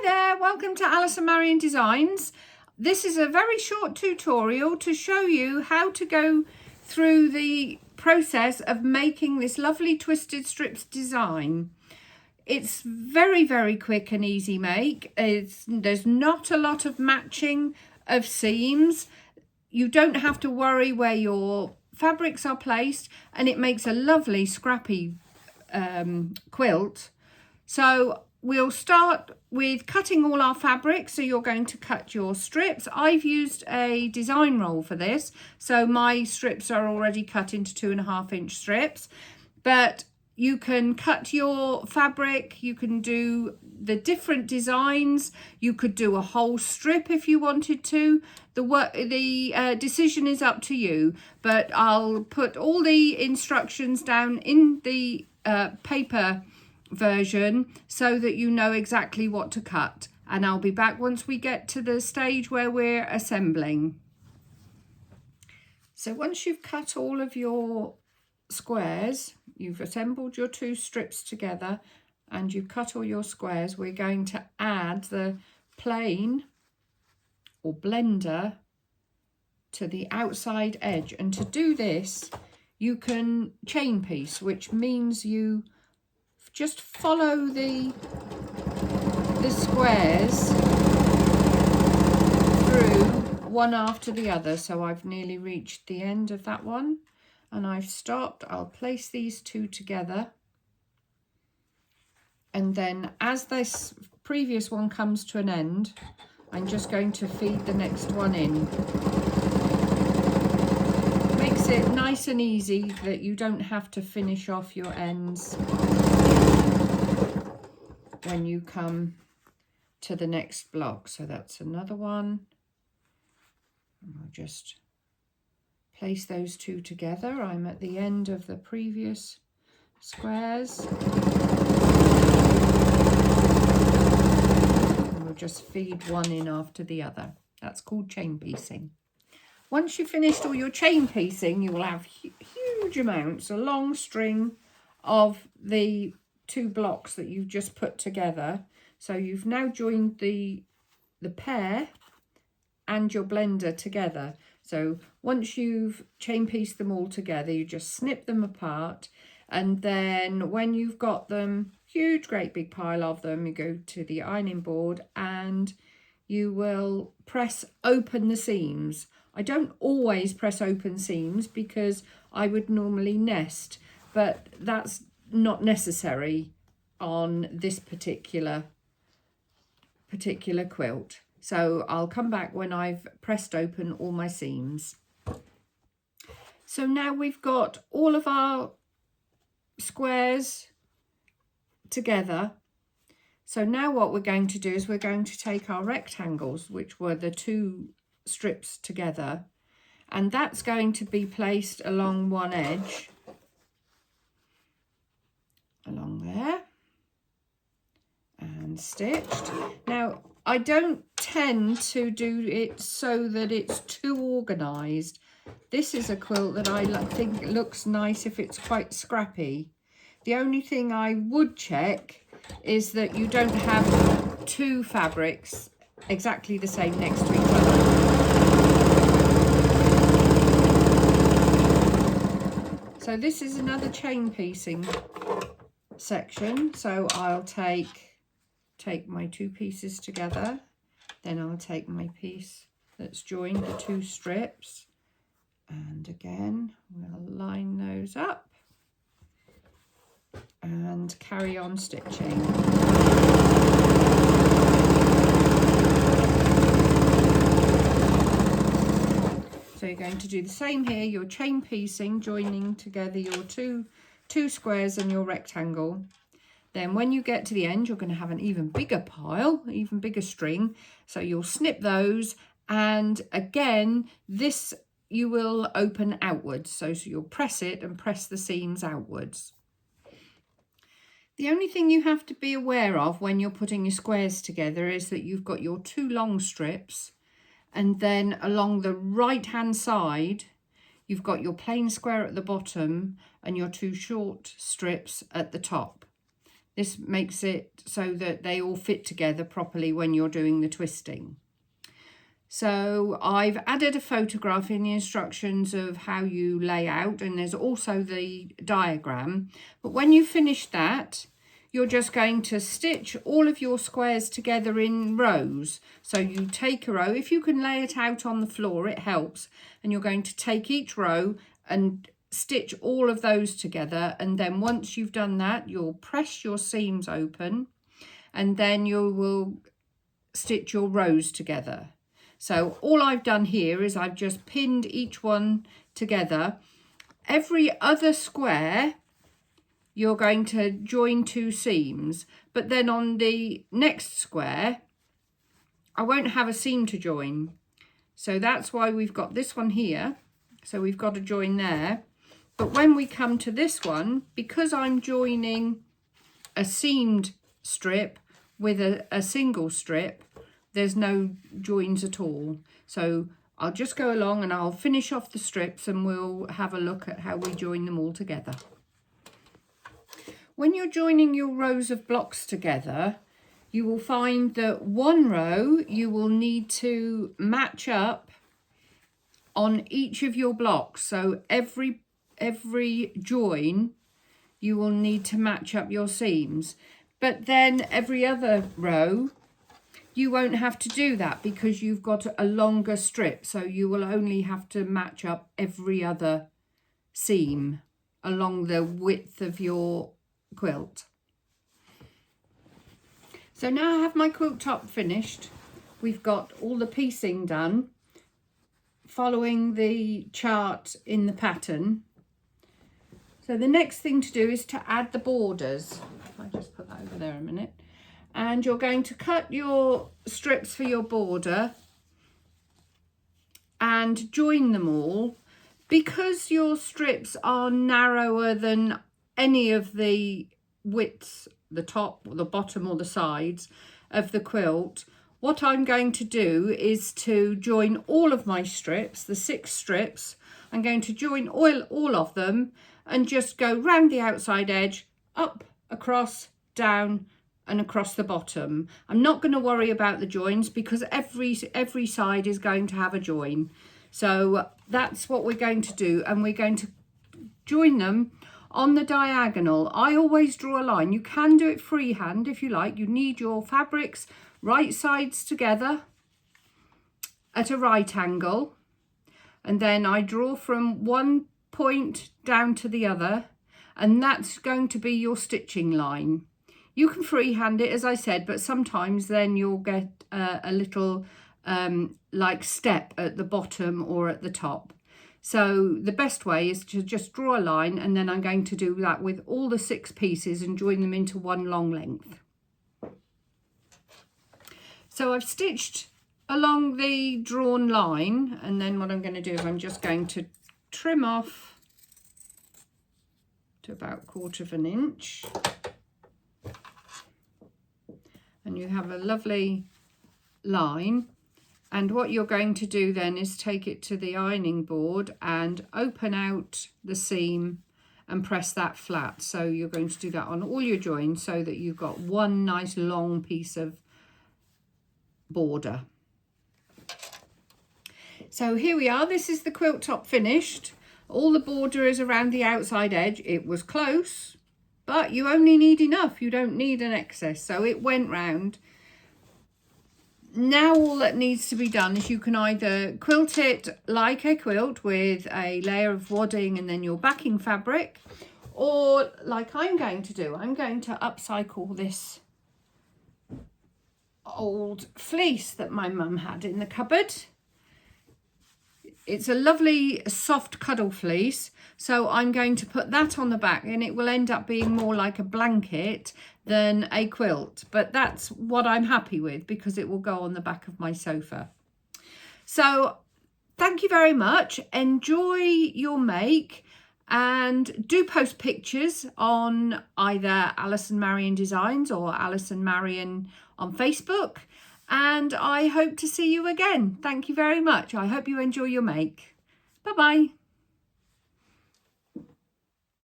there, welcome to Alison Marion Designs. This is a very short tutorial to show you how to go through the process of making this lovely twisted strips design. It's very quick and easy make. There's not a lot of matching of seams. You don't have to worry where your fabrics are placed, and it makes a lovely scrappy quilt. So we'll start with cutting all our fabric. So you're going to cut your strips. I've used a design roll for this, so my strips are already cut into 2.5 inch strips, but you can cut your fabric, you can do the different designs, you could do a whole strip if you wanted to. The decision is up to you, but I'll put all the instructions down in the paper version so that you know exactly what to cut, and I'll be back once we get to the stage where we're assembling. So once you've cut all of your squares, you've assembled your two strips together and you've cut all your squares, we're going to add the plain or blender to the outside edge. And to do this, you can chain piece, which means you just follow the squares through one after the other. So I've nearly reached the end of that one and I've stopped. I'll place these two together, and then as this previous one comes to an end, I'm just going to feed the next one in. Makes it nice and easy that you don't have to finish off your ends when you come to the next block. So that's another one, and I'll just place those two together. I'm at the end of the previous squares, and we'll just feed one in after the other. That's called chain piecing. Once you've finished all your chain piecing, you will have huge amounts, a long string of the two blocks that you've just put together. So you've now joined the pair and your blender together. So once you've chain pieced them all together, you just snip them apart, and then when you've got them, huge great big pile of them, you go to the ironing board and you will press open the seams. I don't always press open seams because I would normally nest, but that's not necessary on this particular quilt. So I'll come back when I've pressed open all my seams. So now we've got all of our squares together. So now what we're going to do is we're going to take our rectangles, which were the two strips together, and that's going to be placed along one edge, along there, and stitched. Now I don't tend to do it so that it's too organised. This is a quilt that I think looks nice if it's quite scrappy. The only thing I would check is that you don't have two fabrics exactly the same next to each other. So this is another chain piecing section. So I'll take my two pieces together, then I'll take my piece that's joined the two strips, and again we'll line those up and carry on stitching. So you're going to do the same here, your chain piecing, joining together your two squares and your rectangle. Then when you get to the end, you're going to have an even bigger pile, even bigger string. So you'll snip those, and again, this you will open outwards. So you'll press it and press the seams outwards. The only thing you have to be aware of when you're putting your squares together is that you've got your two long strips, and then along the right hand side, you've got your plain square at the bottom and your two short strips at the top. This makes it so that they all fit together properly when you're doing the twisting. So I've added a photograph in the instructions of how you lay out, and there's also the diagram. But when you finish that, you're just going to stitch all of your squares together in rows. So you take a row, if you can lay it out on the floor, it helps. And you're going to take each row and stitch all of those together. And then once you've done that, you'll press your seams open, and then you will stitch your rows together. So all I've done here is I've just pinned each one together. Every other square, you're going to join 2 seams, but then on the next square, I won't have a seam to join. So that's why we've got this one here. So we've got a join there. But when we come to this one, because I'm joining a seamed strip with a single strip, there's no joins at all. So I'll just go along and I'll finish off the strips and we'll have a look at how we join them all together. When you're joining your rows of blocks together, you will find that one row you will need to match up on each of your blocks. So every join you will need to match up your seams. But then every other row you won't have to do that because you've got a longer strip, so you will only have to match up every other seam along the width of your quilt. So now I have my quilt top finished. We've got all the piecing done, following the chart in the pattern. So the next thing to do is to add the borders. If I just put that over there a minute. And you're going to cut your strips for your border and join them all. Because your strips are narrower than any of the widths, the top or the bottom or the sides of the quilt, what I'm going to do is to join all of my strips, the 6 strips. I'm going to join all of them and just go round the outside edge, up, across, down, and across the bottom. I'm not going to worry about the joins because every side is going to have a join. So that's what we're going to do, and we're going to join them on the diagonal. I always draw a line. You can do it freehand if you like. You need your fabrics right sides together at a right angle, and then I draw from one point down to the other, and that's going to be your stitching line. You can freehand it, as I said, but sometimes then you'll get a little like step at the bottom or at the top. So the best way is to just draw a line, and then I'm going to do that with all the 6 pieces and join them into one long length. So I've stitched along the drawn line, and then what I'm going to do is I'm just going to trim off to about 1/4 of an inch. And you have a lovely line, and what you're going to do then is take it to the ironing board and open out the seam and press that flat. So you're going to do that on all your joins so that you've got one nice long piece of border. So here we are, this is the quilt top finished. All the border is around the outside edge. It was close, but you only need enough. You don't need an excess. So it went round. Now all that needs to be done is you can either quilt it like a quilt with a layer of wadding and then your backing fabric, or like I'm going to do, I'm going to upcycle this old fleece that my mum had in the cupboard. It's a lovely soft cuddle fleece, so I'm going to put that on the back, and it will end up being more like a blanket than a quilt, but that's what I'm happy with because it will go on the back of my sofa. So thank you very much. Enjoy your make, and do post pictures on either Alison Marion Designs or Alison Marion on Facebook. And I hope to see you again. Thank you very much. I hope you enjoy your make. Bye-bye.